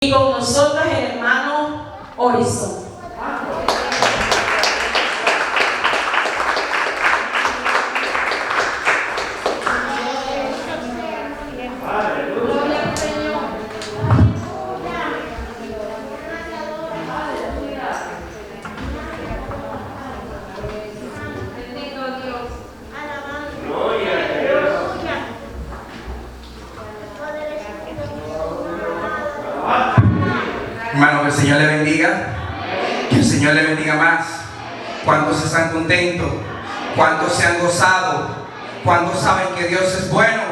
Y con nosotros el hermano Horizon. Hermano, que el Señor le bendiga. Que el Señor le bendiga más. ¿Cuántos están contentos? ¿Cuántos se han gozado? ¿Cuántos saben que Dios es bueno?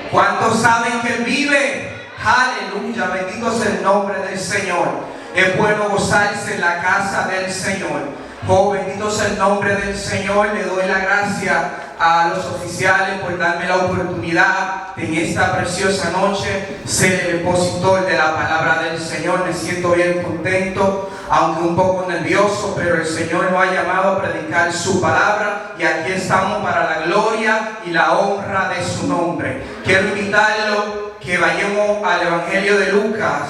¿Cuántos saben que Él vive? Aleluya, bendito sea el nombre del Señor. Es bueno gozarse en la casa del Señor. Oh, bendito sea el nombre del Señor. Le doy la gracia a los oficiales por darme la oportunidad en esta preciosa noche ser el expositor de la palabra del Señor. Me siento bien contento, aunque un poco nervioso, pero el Señor nos ha llamado a predicar su palabra y aquí estamos para la gloria y la honra de su nombre. Quiero invitarlo que vayamos al Evangelio de Lucas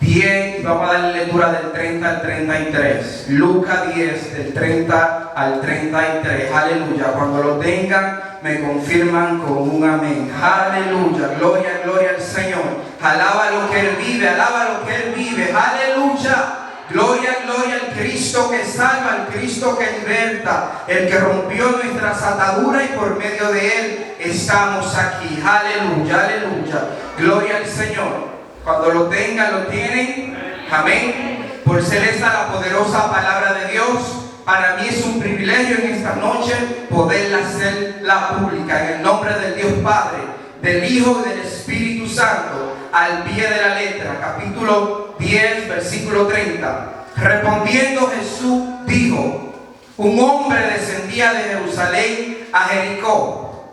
10, y vamos a darle lectura del 30 al 33. Lucas 10, del 30 al 33. Aleluya. Cuando lo tengan, me confirman con un amén. Aleluya. Gloria, gloria al Señor. Alaba lo que Él vive, alaba lo que Él vive. Aleluya. Gloria, gloria al Cristo que salva, al Cristo que liberta, el que rompió nuestras ataduras y por medio de Él estamos aquí. Aleluya, aleluya. Gloria al Señor. Cuando lo tengan, lo tienen. Amén. Por ser esta la poderosa palabra de Dios, para mí es un privilegio en esta noche poderla hacerla pública. En el nombre del Dios Padre, del Hijo y del Espíritu Santo, al pie de la letra. Capítulo 10, versículo 30. Respondiendo Jesús dijo: un hombre descendía de Jerusalén a Jericó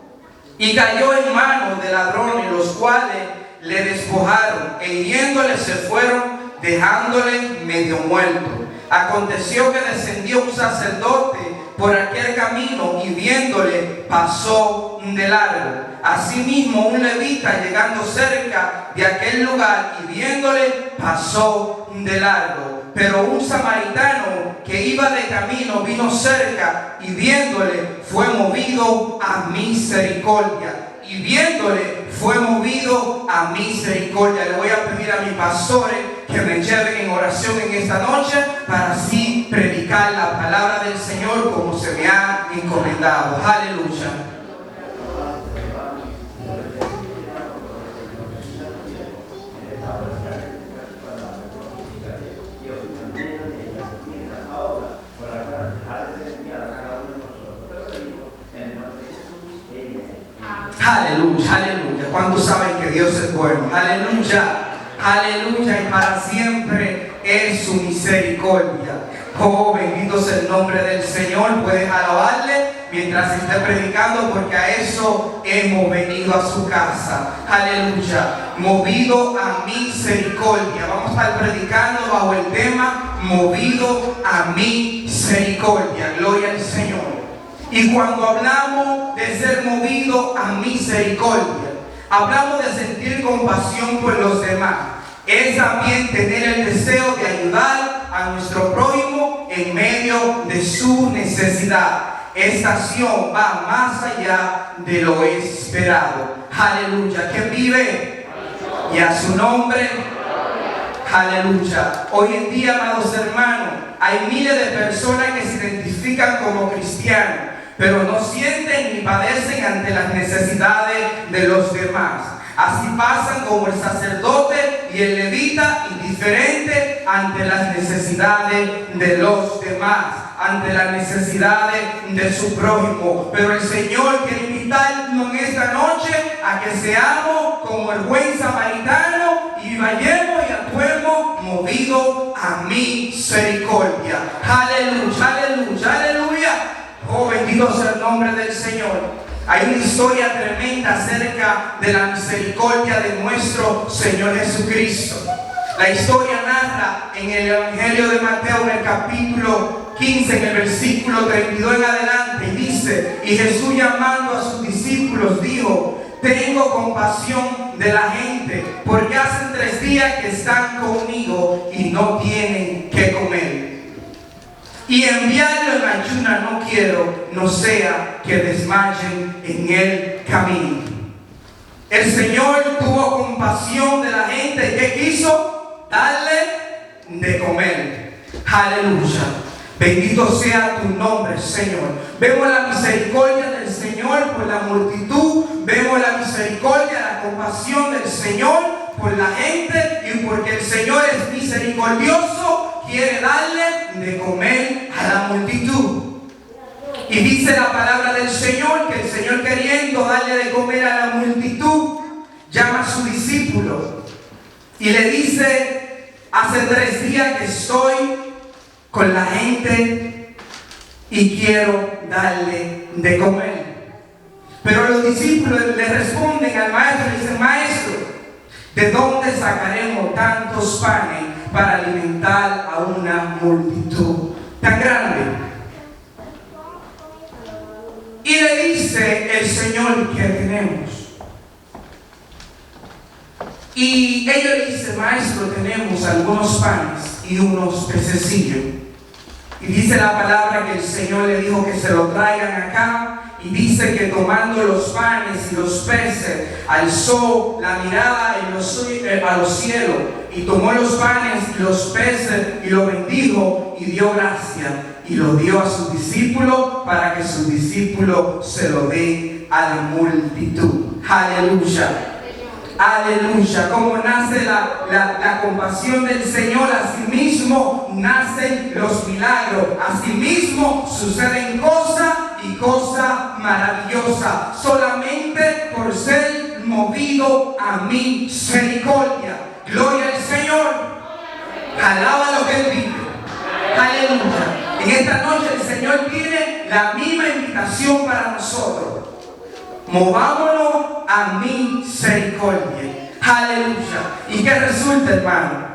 y cayó en manos de ladrones, los cuales le despojaron e hiriéndole se fueron, dejándole medio muerto. Aconteció que descendió un sacerdote por aquel camino y viéndole pasó de largo. Asimismo un levita llegando cerca de aquel lugar y viéndole pasó de largo. Pero un samaritano que iba de camino vino cerca y viéndole fue movido a misericordia. Y viéndole fue movido a misericordia. Le voy a pedir a mis pastores que me lleven en oración en esta noche para así predicar la palabra del Señor como se me ha encomendado. Aleluya. Aleluya, aleluya. ¿Cuántos saben que Dios es bueno? Aleluya, aleluya. Y para siempre es su misericordia. Oh, bendito sea el nombre del Señor. Puedes alabarle mientras esté predicando, porque a eso hemos venido a su casa. Aleluya. Movido a misericordia. Vamos a estar predicando bajo el tema movido a misericordia. Gloria al Señor. Y cuando hablamos de ser movido a misericordia, hablamos de sentir compasión por los demás. Es también tener el deseo de ayudar a nuestro prójimo en medio de su necesidad. Esta acción va más allá de lo esperado. Aleluya. ¿Quién vive? Y a su nombre. Aleluya. Hoy en día, amados hermanos, hay miles de personas que se identifican como cristianos, pero no sienten ni padecen ante las necesidades de los demás. Así pasan como el sacerdote y el levita, indiferentes ante las necesidades de los demás, ante las necesidades de su prójimo. Pero el Señor quiere invitarnos en esta noche a que seamos como el buen samaritano y vayamos y actuemos movidos a misericordia. Aleluya, aleluya, aleluya. Oh, bendito sea el nombre del Señor. Hay una historia tremenda acerca de la misericordia de nuestro Señor Jesucristo. La historia narra en el Evangelio de Mateo, en el capítulo 15, en el versículo 32 en adelante, y dice: y Jesús, llamando a sus discípulos, dijo: tengo compasión de la gente, porque hacen 3 días que están conmigo y no tienen que comer. Y enviarlo en ayuna no quiero, no sea que desmayen en el camino. El Señor tuvo compasión de la gente. ¿Qué quiso? Darle de comer. Aleluya. Bendito sea tu nombre, Señor. Vemos la misericordia del Señor por la multitud. Vemos la misericordia, la compasión del Señor por la gente. Y porque el Señor es misericordioso, quiere darle de comer a la multitud. Y dice la palabra del Señor que el Señor, queriendo darle de comer a la multitud, llama a su discípulo y le dice: hace 3 días que estoy con la gente y quiero darle de comer. Pero los discípulos le responden al maestro y dicen: maestro, ¿de dónde sacaremos tantos panes para alimentar a una multitud tan grande? Y le dice el Señor: ¿qué tenemos? Y ellos le dicen: maestro, tenemos algunos panes y unos pececillos. Y dice la palabra que el Señor le dijo que se lo traigan acá. Y dice que tomando los panes y los peces, alzó la mirada a los cielos, y tomó los panes y los peces y lo bendijo y dio gracias y lo dio a sus discípulos para que sus discípulos se lo den a la multitud. Aleluya. Aleluya. Como nace la compasión del Señor, asimismo nacen los milagros, asimismo suceden cosas y cosas maravillosas, solamente por ser movido a misericordia. Gloria al Señor. Alaba lo que Él vive. Aleluya. En esta noche el Señor tiene la misma invitación para nosotros. Movámonos a misericordia. Aleluya. ¿Y qué resulta, hermano?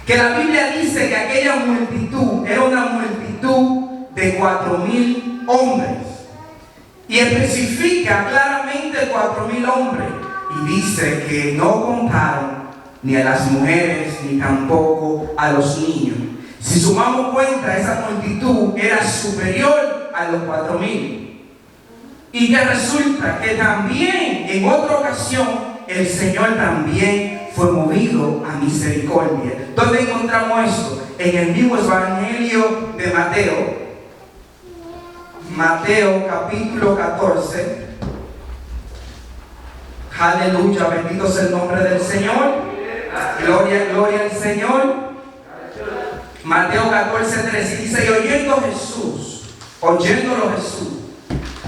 Que la Biblia dice que aquella multitud era una multitud de 4,000 hombres. Y especifica claramente 4,000 hombres. Y dice que no contaron ni a las mujeres ni tampoco a los niños. Si sumamos cuenta, esa multitud era superior a los 4,000. Y que resulta que también en otra ocasión el Señor también fue movido a misericordia. ¿Dónde encontramos esto? En el mismo Evangelio de Mateo. Mateo capítulo 14. Aleluya, bendito sea el nombre del Señor. Gloria, gloria al Señor. Mateo 14:3 dice: y oyéndolo Jesús,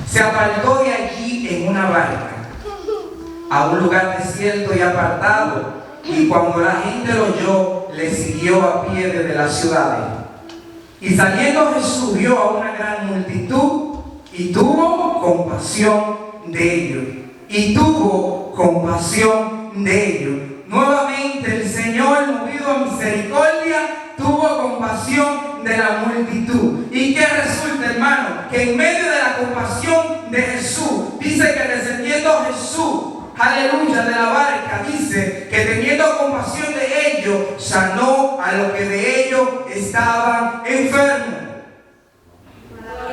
se apartó de allí en una barca a un lugar desierto y apartado, y cuando la gente lo oyó, le siguió a pie desde las ciudades. Y saliendo Jesús vio a una gran multitud y tuvo compasión de ellos. Nuevamente el Señor, movido a misericordia, tuvo compasión de la multitud. ¿Y qué resulta, hermano? Que en medio de la compasión de Jesús, dice que descendiendo Jesús, aleluya, de la barca, dice que teniendo compasión de ellos, sanó a los que de ellos estaban enfermos.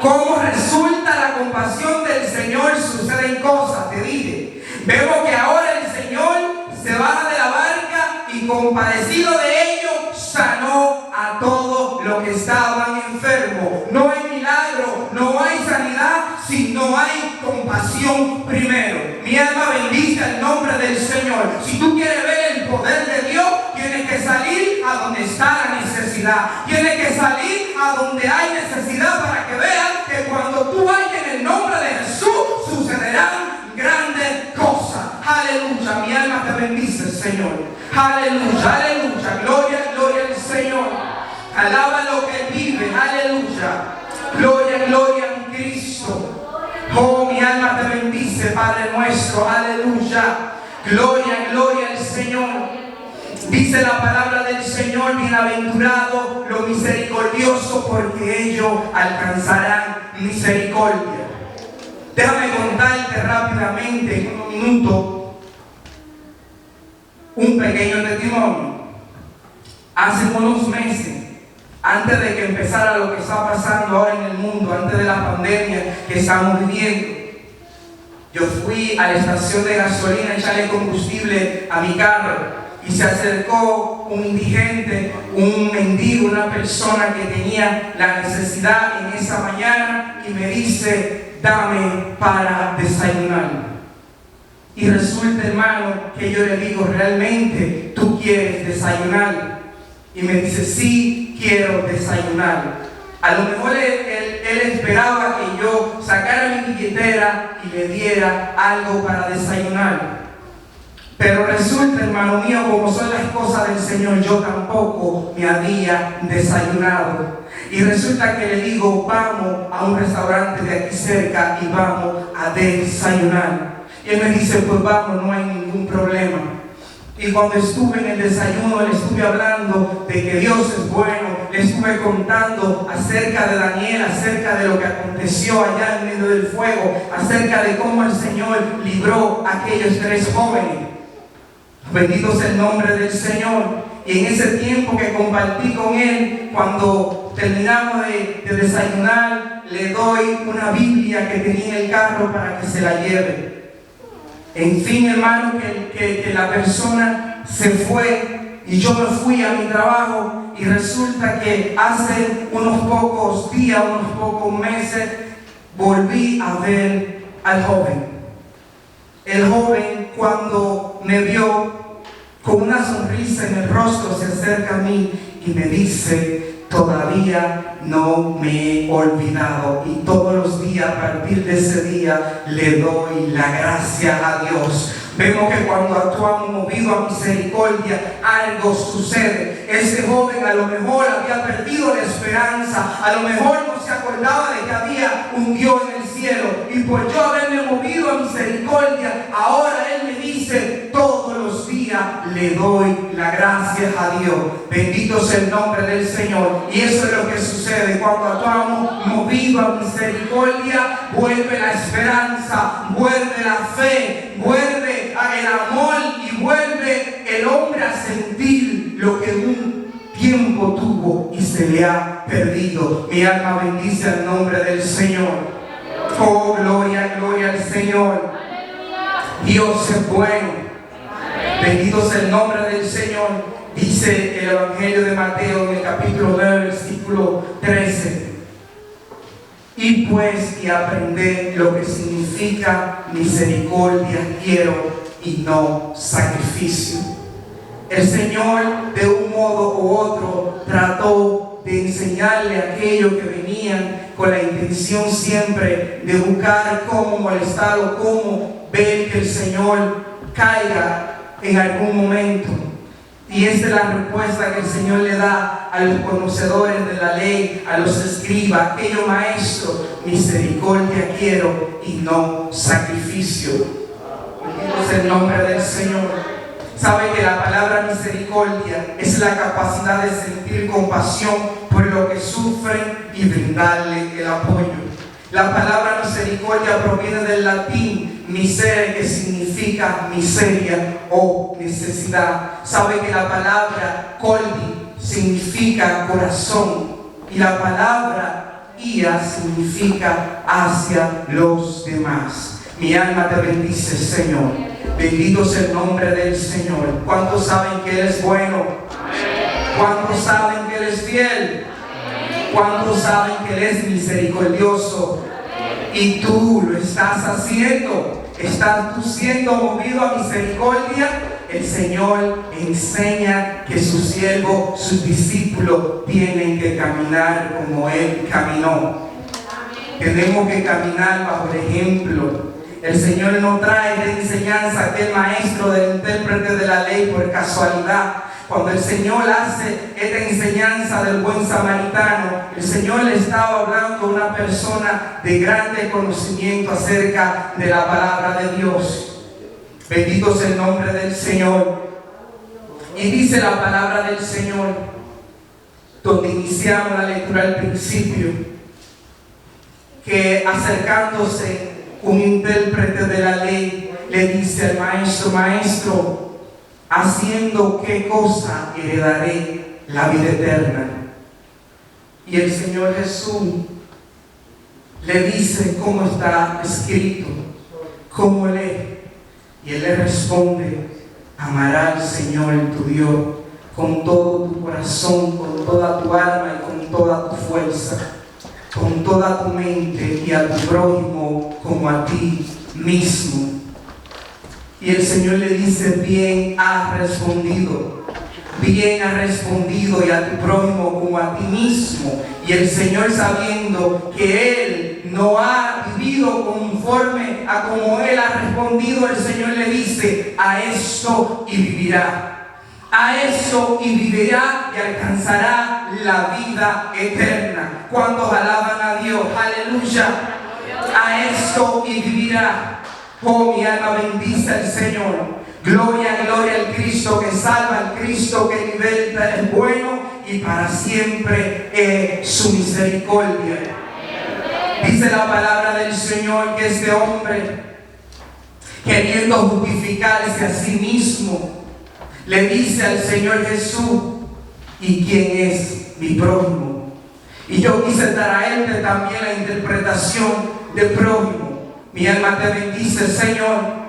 ¿Cómo resulta la compasión del Señor? Suceden cosas, te dije. Vemos que ahora el Señor se baja de la barca y compadecido de ellos, sanó a todos los que estaban enfermos. No hay milagro, no hay sanidad si no hay compasión primero. Mi alma bendice el nombre del Señor. Si tú quieres ver el poder de Dios, tienes que salir a donde está la necesidad. Tienes que salir a donde hay necesidad para que veas que cuando tú vayas en el nombre de Jesús, sucederán grandes cosas. Aleluya, mi alma te bendice, Señor. Aleluya, aleluya, gloria, gloria al Señor. Alaba lo que vive, aleluya. Gloria, gloria a Cristo. Oh, mi alma te bendice, Padre nuestro, aleluya. Gloria, gloria al Señor. Dice la palabra del Señor: bienaventurados los misericordiosos, porque ellos alcanzarán misericordia. Déjame contarte rápidamente, en unos minutos, un pequeño testimonio. Hace unos meses, antes de que empezara lo que está pasando ahora en el mundo, antes de la pandemia que estamos viviendo, yo fui a la estación de gasolina a echarle combustible a mi carro y se acercó un indigente, un mendigo, una persona que tenía la necesidad en esa mañana y me dice: dame para desayunar. Y resulta, hermano, que yo le digo: ¿realmente tú quieres desayunar? Y me dice: sí, quiero desayunar. A lo mejor él esperaba que yo sacara mi billetera y le diera algo para desayunar. Pero resulta, hermano mío, como son las cosas del Señor, yo tampoco me había desayunado. Y resulta que le digo: vamos a un restaurante de aquí cerca y vamos a desayunar. Y él me dice: pues vamos, no hay ningún problema. Y cuando estuve en el desayuno, le estuve hablando de que Dios es bueno, le estuve contando acerca de Daniel, acerca de lo que aconteció allá en medio del fuego, acerca de cómo el Señor libró a aquellos 3 jóvenes. Bendito sea el nombre del Señor. Y en ese tiempo que compartí con él, cuando terminamos de desayunar, le doy una Biblia que tenía en el carro para que se la lleve. En fin, hermano, que la persona se fue y yo me fui a mi trabajo, y resulta que hace unos pocos días, unos pocos meses, volví a ver al joven. El joven, cuando me vio con una sonrisa en el rostro, se acerca a mí y me dice: todavía no me he olvidado, y todos los días a partir de ese día le doy la gracia a Dios. Vemos que cuando actuamos movidos a misericordia, algo sucede. Ese joven a lo mejor había perdido la esperanza, a lo mejor no se acordaba de que había un Dios en el cielo, y por yo haberme movido a misericordia, ahora él me dice: todos los días le doy la gracia a Dios. Bendito sea el nombre del Señor. Y eso es lo que sucede cuando actuamos movidos a misericordia. Vuelve la esperanza, vuelve la fe, vuelve el amor, y vuelve el hombre a sentir lo que un tiempo tuvo y se le ha perdido. Mi alma bendice el nombre del Señor. Oh, gloria, gloria al Señor. Dios es bueno. Bendito sea el nombre del Señor. Dice el Evangelio de Mateo en el capítulo 9, versículo 13: y pues que aprender lo que significa misericordia quiero y no sacrificio. El Señor, de un modo u otro, trató de enseñarle a aquellos que venían con la intención siempre de buscar cómo molestarlo, cómo ver que el Señor caiga en algún momento. Y esta es la respuesta que el Señor le da a los conocedores de la ley, a los escribas, aquellos maestros: misericordia quiero y no sacrificio. Bendito sea el nombre del Señor. Sabe que la palabra misericordia es la capacidad de sentir compasión por lo que sufren y brindarle el apoyo. La palabra misericordia proviene del latín misere, que significa miseria o necesidad. Sabe que la palabra cordi significa corazón, y la palabra ia significa hacia los demás. Mi alma te bendice, Señor. Bendito sea el nombre del Señor. ¿Cuántos saben que Él es bueno? ¿Cuántos saben que Él es fiel? ¿Cuántos saben que Él es misericordioso? Y tú lo estás haciendo. ¿Estás tú siendo movido a misericordia? El Señor enseña que sus siervos, sus discípulos, tienen que caminar como Él caminó. Tenemos que caminar bajo el ejemplo. El Señor no trae de enseñanza aquel maestro del intérprete de la ley por casualidad. Cuando el Señor hace esta enseñanza del buen samaritano, el Señor le estaba hablando a una persona de grande conocimiento acerca de la palabra de Dios. Bendito sea el nombre del Señor. Y dice la palabra del Señor, donde iniciamos la lectura al principio, que acercándose un intérprete de la ley le dice al maestro: maestro, ¿haciendo qué cosa heredaré la vida eterna? Y el Señor Jesús le dice cómo está escrito, cómo lee. Y él le responde: amarás al Señor tu Dios con todo tu corazón, con toda tu alma y con toda tu fuerza, con toda tu mente, y a tu prójimo como a ti mismo. Y el Señor le dice: bien has respondido, bien has respondido, y a tu prójimo como a ti mismo. Y el Señor, sabiendo que él no ha vivido conforme a como él ha respondido, el Señor le dice: a esto y vivirá. A eso y vivirá y alcanzará la vida eterna. ¿Cuántos alaban a Dios? Aleluya. A esto y vivirá. Oh, mi alma bendice al Señor. Gloria, gloria al Cristo que salva, al Cristo que liberta, es bueno y para siempre es su misericordia. Dice la palabra del Señor que este hombre, queriendo justificarse a sí mismo, le dice al Señor Jesús: ¿y quién es mi prójimo? Y yo quise traerte también la interpretación de prójimo. Mi alma te bendice, Señor.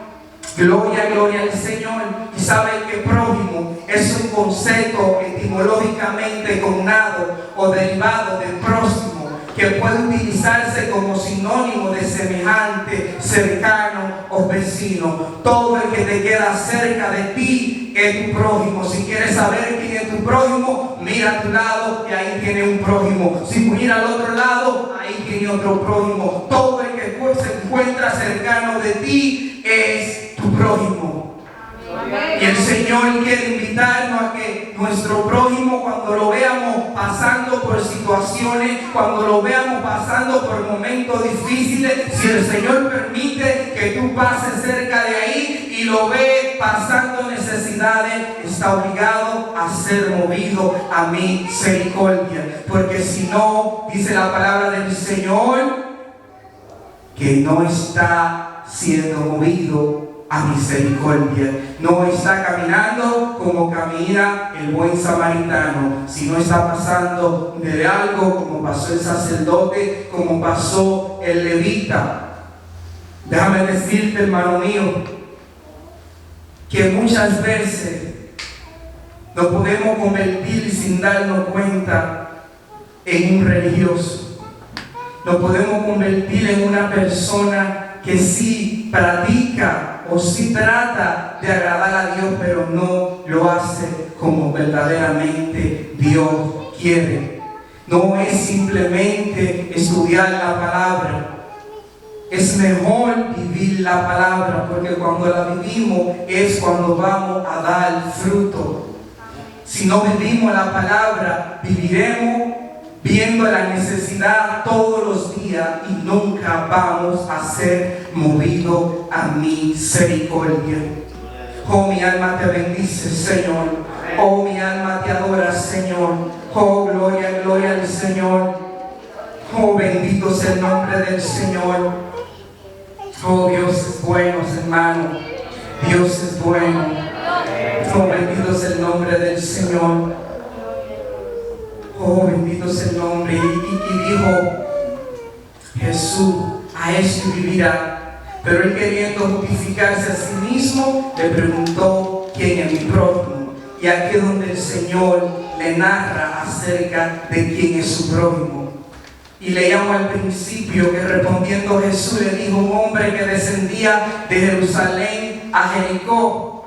Gloria, gloria al Señor. Y sabe que prójimo es un concepto etimológicamente cognado o derivado del próximo, que puede utilizarse como sinónimo de semejante, cercano o vecino. Todo el que te queda cerca de ti es tu prójimo. Si quieres saber quién es tu prójimo, mira a tu lado y ahí tiene un prójimo. Si mira al otro lado, ahí tiene otro prójimo. Todo el que se encuentra cercano de ti es tu prójimo. Y el Señor quiere invitarnos a que nuestro prójimo, cuando lo veamos pasando por situaciones, cuando lo veamos pasando por momentos difíciles, si el Señor permite que tú pases cerca de ahí y lo ves pasando necesidades, está obligado a ser movido a misericordia. Porque si no, dice la palabra del Señor, que no está siendo movido a misericordia, no está caminando como camina el buen samaritano, sino está pasando de algo como pasó el sacerdote, como pasó el levita. Déjame decirte, hermano mío, que muchas veces nos podemos convertir sin darnos cuenta en un religioso. Nos podemos convertir en una persona que sí practica o sí trata de agradar a Dios, pero no lo hace como verdaderamente Dios quiere. No es simplemente estudiar la palabra. Es mejor vivir la palabra, porque cuando la vivimos es cuando vamos a dar fruto. Si no vivimos la palabra, viviremos viendo la necesidad todos los días y nunca vamos a ser movidos a misericordia. Oh, mi alma te bendice, Señor. Oh, mi alma te adora, Señor. Oh, gloria, gloria al Señor. Oh, bendito sea el nombre del Señor. Oh, Dios es bueno, hermano. Dios es bueno. Oh, bendito sea el nombre del Señor. Oh, bendito sea el nombre. Y dijo Jesús: a esto vivirá. Pero él, queriendo justificarse a sí mismo, le preguntó: ¿quién es mi prójimo? Y aquí es donde el Señor le narra acerca de quién es su prójimo. Y leíamos al principio que respondiendo Jesús le dijo: un hombre que descendía de Jerusalén a Jericó,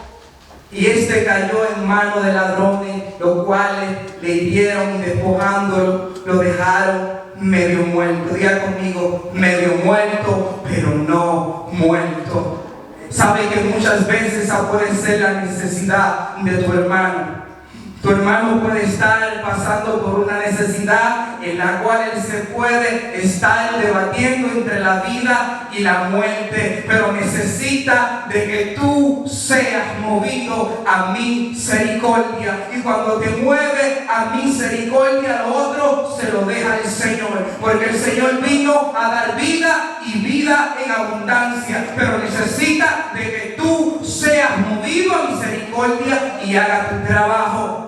y este cayó en manos de ladrones, los cuales le hirieron y despojándolo, lo dejaron medio muerto. Diga conmigo: medio muerto, pero no muerto. Sabe que muchas veces esa puede ser la necesidad de tu hermano. Tu hermano puede estar pasando por una necesidad en la cual él se puede estar debatiendo entre la vida y la muerte, pero necesita de que tú seas movido a misericordia. Y cuando te mueve a misericordia, lo otro se lo deja el Señor, porque el Señor vino a dar vida y vida en abundancia, pero necesita de que tú seas movido a misericordia y haga tu trabajo.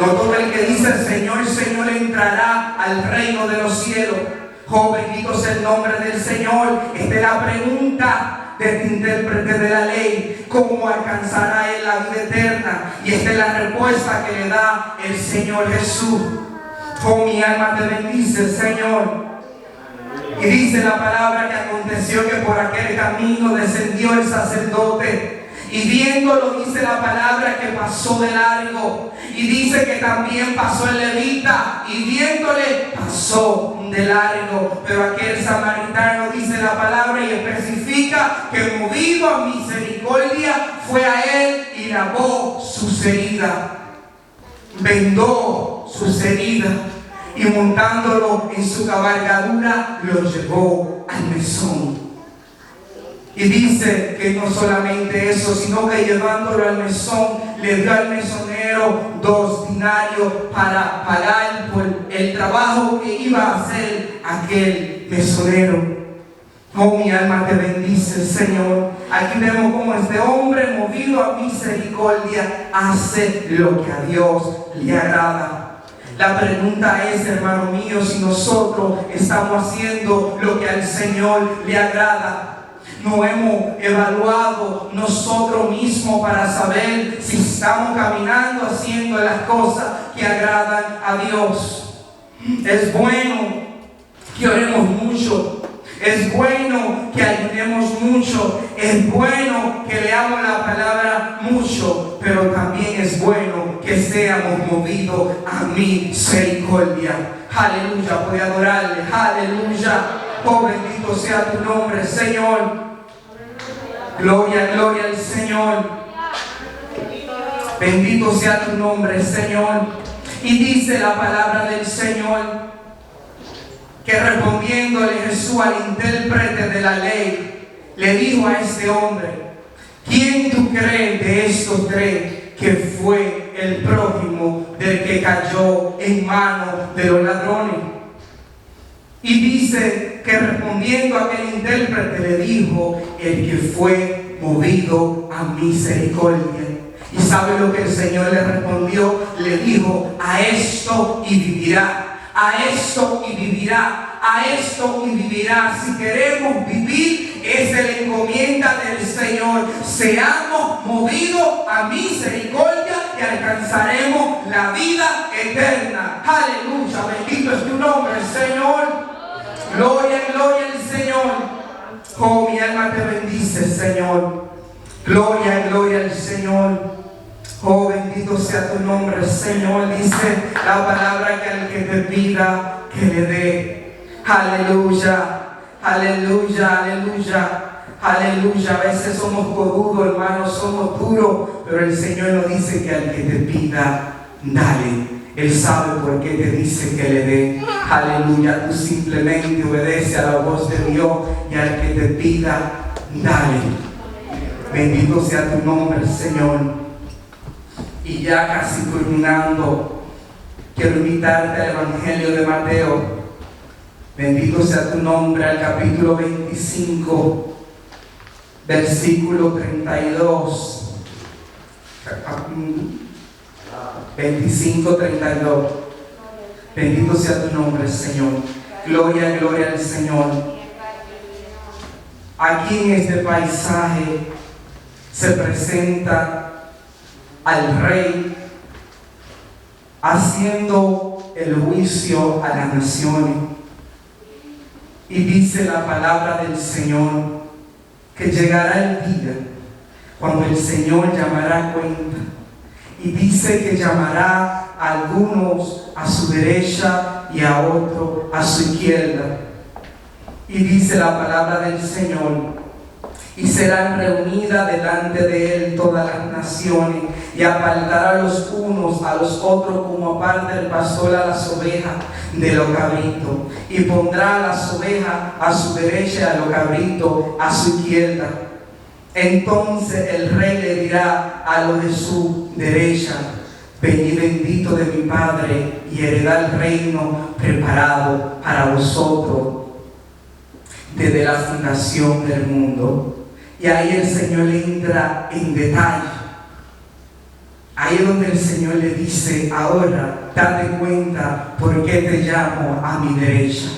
No todo el que dice Señor, Señor entrará al reino de los cielos. Oh, bendito sea el nombre del Señor. Esta es la pregunta del intérprete de la ley: ¿cómo alcanzará él la vida eterna? Y esta es la respuesta que le da el Señor Jesús. Oh, mi alma te bendice, Señor. Y dice la palabra que aconteció que por aquel camino descendió el sacerdote, y viéndolo, dice la palabra que pasó de largo. Y dice que también pasó el levita, y viéndole pasó de largo. Pero aquel samaritano, dice la palabra, y especifica que movido a misericordia fue a él y lavó sus heridas, vendó sus heridas, y montándolo en su cabalgadura lo llevó al mesón. Y dice que no solamente eso, sino que llevándolo al mesón, le dio al mesonero 2 denarios para pagar por el trabajo que iba a hacer aquel mesonero. Oh, mi alma te bendice, Señor. Aquí vemos cómo este hombre, movido a misericordia, hace lo que a Dios le agrada. La pregunta es, hermano mío, si nosotros estamos haciendo lo que al Señor le agrada. No hemos evaluado nosotros mismos para saber si estamos caminando haciendo las cosas que agradan a Dios. Es bueno que oremos mucho, es bueno que ayunemos mucho, es bueno que leamos la palabra mucho, pero también es bueno que seamos movidos a misericordia. Aleluya, puede adorarle, aleluya. Oh, bendito sea tu nombre, Señor. Gloria, gloria al Señor. Bendito sea tu nombre, Señor. Y dice la palabra del Señor que respondiéndole Jesús al intérprete de la ley, le dijo a este hombre: ¿quién tú crees de estos 3 que fue el prójimo del que cayó en manos de los ladrones? Y dice que respondiendo a aquel intérprete le dijo: el que fue movido a misericordia. ¿Y sabe lo que el Señor le respondió? Le dijo: a esto y vivirá, a esto y vivirá, a esto y vivirá. Si queremos vivir, es la encomienda del Señor. Seamos movidos a misericordia y alcanzaremos la vida eterna. Aleluya, bendito es tu nombre, Señor. Gloria, gloria al Señor. Oh, mi alma te bendice, Señor. Gloria, gloria al Señor. Oh, bendito sea tu nombre, Señor. Dice la palabra que al que te pida, que le dé. Aleluya, aleluya, aleluya, aleluya. A veces somos cojudos, hermanos, somos duros, pero el Señor nos dice que al que te pida, dale. Él sabe por qué te dice que le dé. Aleluya, tú simplemente obedece a la voz de Dios y al que te pida, dale. Bendito sea tu nombre, Señor. Y ya casi culminando, quiero invitarte al Evangelio de Mateo. Bendito sea tu nombre, al capítulo 25, versículo 32. 25:32. Bendito sea tu nombre, Señor. Gloria, gloria al Señor. Aquí en este paisaje se presenta al Rey haciendo el juicio a las naciones. Y dice la palabra del Señor que llegará el día cuando el Señor llamará a cuenta. Y dice que llamará a algunos a su derecha y a otros a su izquierda. Y dice la palabra del Señor y serán reunidas delante de él todas las naciones, y apartará los unos a los otros como aparta el pastor a las ovejas de los cabritos, y pondrá a las ovejas a su derecha y a los cabritos a su izquierda. Entonces el rey le dirá a los de su derecha: venid bendito de mi Padre, y heredad el reino preparado para vosotros desde la fundación del mundo. Y ahí el Señor entra en detalle. Ahí es donde el Señor le dice: ahora date cuenta por qué te llamo a mi derecha.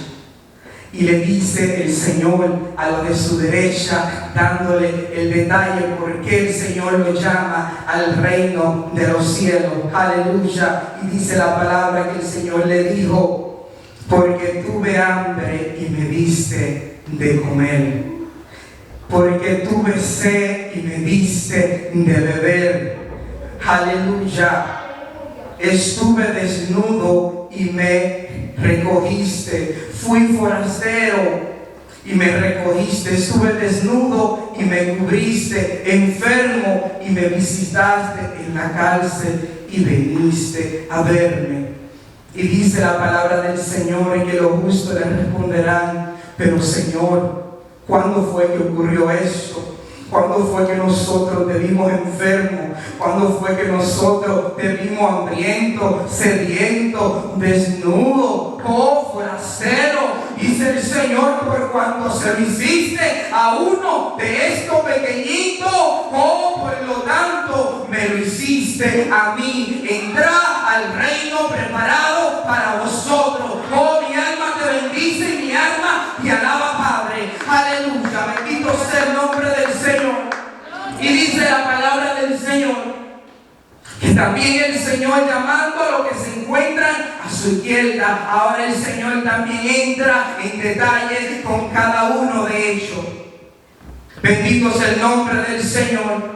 Y le dice el Señor a los de su derecha, dándole el detalle por qué el Señor lo llama al reino de los cielos. Aleluya. Y dice la palabra que el Señor le dijo: porque tuve hambre y me diste de comer, porque tuve sed y me diste de beber. Aleluya. Estuve desnudo y me recogiste. Fui forastero y me recogiste. Estuve desnudo y me cubriste. Enfermo y me visitaste en la cárcel y viniste a verme. Y dice la palabra del Señor que los justos le responderán: pero Señor, ¿cuándo fue que ocurrió esto? ¿Cuándo fue que nosotros te vimos enfermos? ¿Cuándo fue que nosotros te vimos hambriento, sediento, desnudo, forastero? Dice el Señor: por cuanto se lo hiciste a uno de estos pequeñitos, por lo tanto me lo hiciste a mí. Entrad al reino preparado para vosotros. Oh, mi alma te bendice y mi alma te alaba, Padre. Aleluya, bendito sea el nombre del Señor. Y dice la palabra del Señor que también el Señor, llamando a los que se encuentran a su izquierda, ahora el Señor también entra en detalle con cada uno de ellos. Bendito sea el nombre del Señor.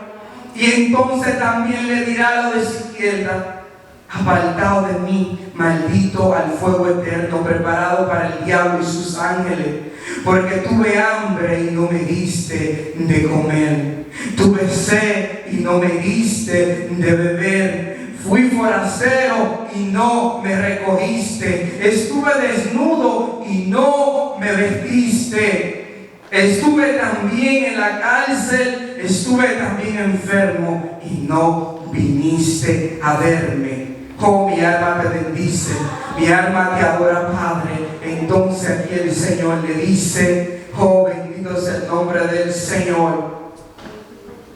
Y entonces también le dirá a los de su izquierda: apartado de mí, maldito, al fuego eterno preparado para el diablo y sus ángeles, porque tuve hambre y no me diste de comer, tuve sed y no me diste de beber, fui forastero y no me recogiste, estuve desnudo y no me vestiste, estuve también en la cárcel, estuve también enfermo y no viniste a verme. Oh, mi alma te bendice, mi alma te adora, Padre. Entonces aquí el Señor le dice: oh, bendito sea el nombre del Señor.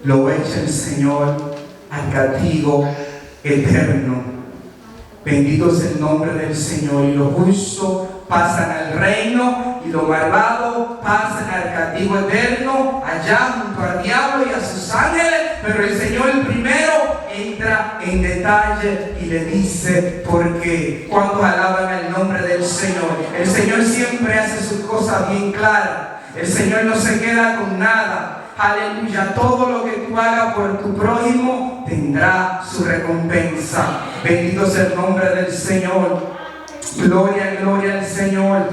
Lo echa el Señor al castigo eterno. Bendito sea el nombre del Señor. Y los justos pasan al reino y los malvados pasan al castigo eterno, allá junto al diablo y a sus ángeles. Pero el Señor el primero entra en detalle y le dice por qué. Cuando alaban el nombre del Señor, el Señor siempre hace sus cosas bien claras. El Señor no se queda con nada. Aleluya. Todo lo que tú hagas por tu prójimo tendrá su recompensa. Bendito sea el nombre del Señor. Gloria, gloria al Señor.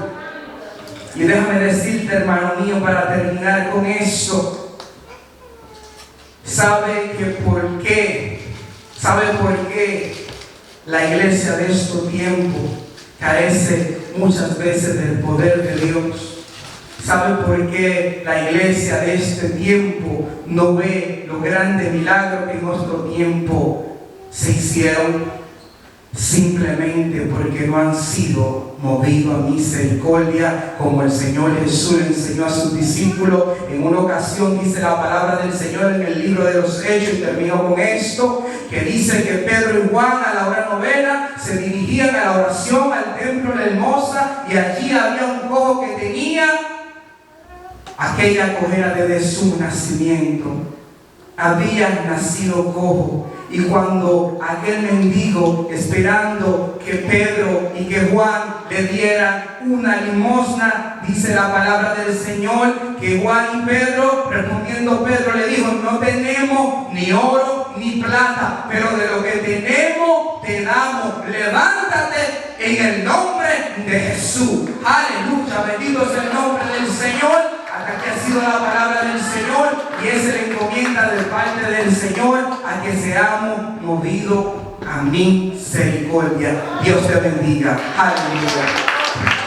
Y déjame decirte, hermano mío, para terminar con esto, ¿sabe por qué la iglesia de estos tiempos carece muchas veces del poder de Dios? ¿Sabe por qué la iglesia de este tiempo no ve los grandes milagros que en nuestro tiempo se hicieron? Simplemente porque no han sido movidos a misericordia, como el Señor Jesús le enseñó a sus discípulos. En una ocasión dice la palabra del Señor en el libro de los Hechos, y termino con esto, que dice que Pedro y Juan a la hora novena se dirigían a la oración al templo de Hermosa, y allí había un cojo que tenía aquella cojera desde su nacimiento. Había nacido cojo. Y cuando aquel mendigo, esperando que Pedro y que Juan le dieran una limosna, dice la palabra del Señor que Juan y Pedro, respondiendo Pedro, le dijo: no tenemos ni oro ni plata, pero de lo que tenemos te damos. Levántate en el nombre de Jesús. Aleluya, bendito sea el nombre del Señor. Hasta aquí ha sido la palabra del Señor. alienta de parte del Señor a que seamos movidos a misericordia. Dios te bendiga. Aleluya.